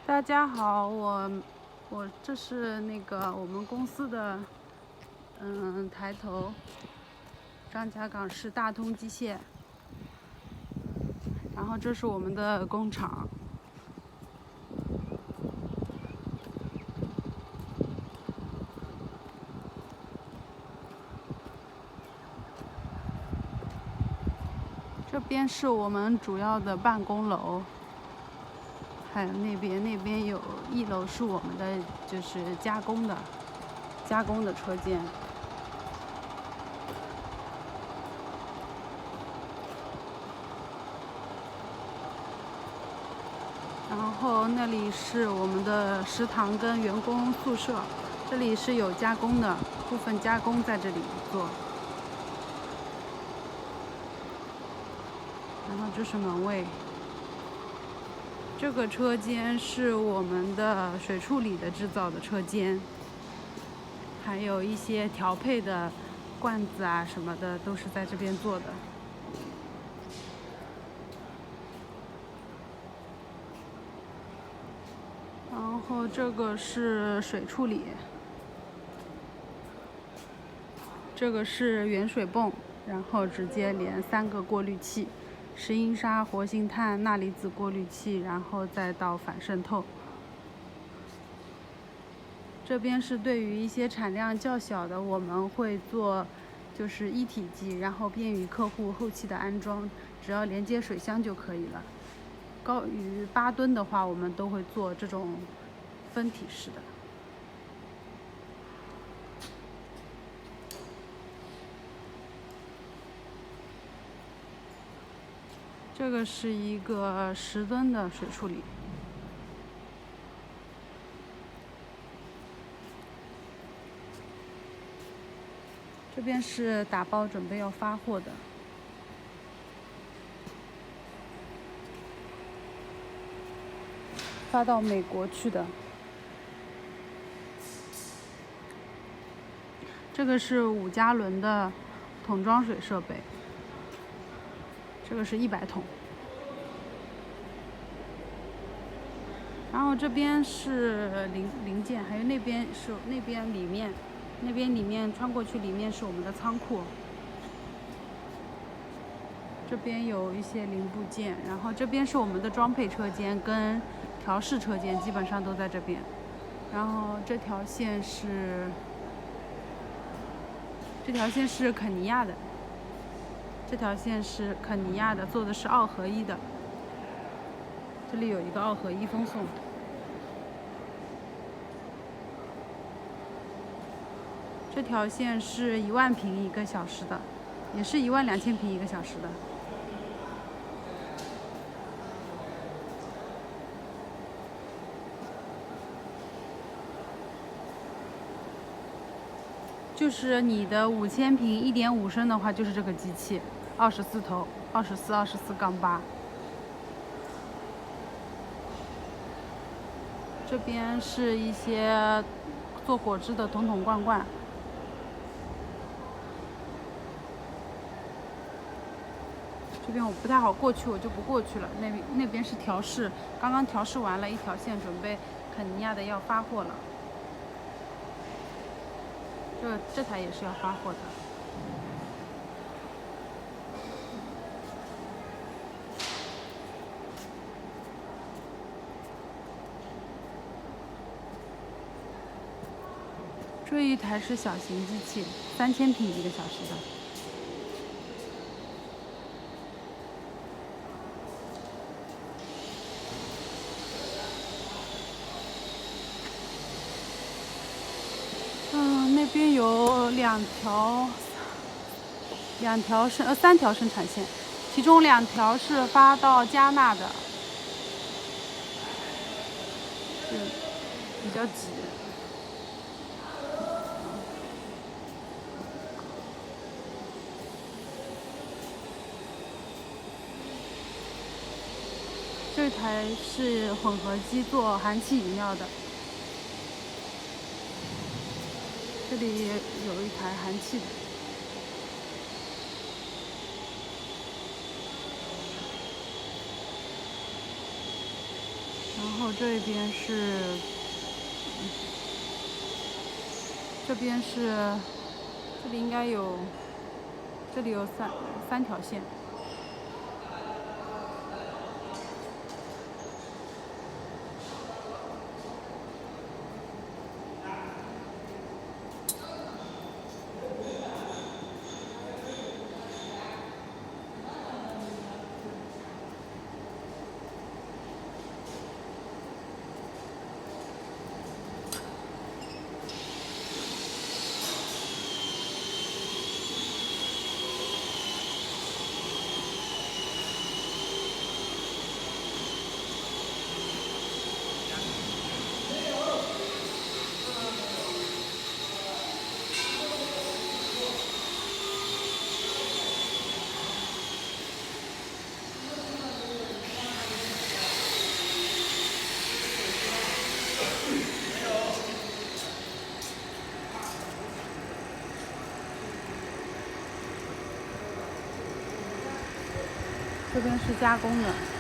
大家好，这是我们公司的抬头，张家港市大通机械，然后这是我们的工厂。这边是我们主要的办公楼，还有那边有1楼是我们的就是加工的车间。然后那里是我们的食堂跟员工宿舍，这里是有加工的，部分加工在这里做。然后这是门卫。这个车间是我们的水处理的制造的车间，还有一些调配的罐子啊什么的都是在这边做的。然后这个是水处理，这个是原水泵，然后直接连3个过滤器。石英砂、活性炭、钠离子过滤器，然后再到反渗透。这边是对于一些产量较小的，我们会做就是一体机，然后便于客户后期的安装，只要连接水箱就可以了。高于8吨的话，我们都会做这种分体式的。这个是一个10吨的水处理。这边是打包准备要发货的。发到美国去的。这个是5加仑的桶装水设备，这个是100桶。然后这边是零件，还有那边里面穿过去，里面是我们的仓库。这边有一些零部件，然后这边是我们的装配车间跟调试车间，基本上都在这边。然后这条线是肯尼亚的，做的是2合1的。这里有一个2合1风送。这条线是1万平1个小时的，也是12000平1个小时的。就是你的5000平1.5升的话，就是这个机器，24头，24/24.8。这边是一些做果汁的桶罐。这边我不太好过去，我就不过去了。那边是调试，刚刚调试完了，一条线准备肯尼亚的要发货了。这台也是要发货的。这一台是小型机器，3000平1个小时的。那边有3条生产线，其中2条是发到加纳的，比较挤。这台是混合机，做含气饮料的。这里有一台含气的。然后这边是，这边是，这里应该有，这里有三条线。这边是加工的。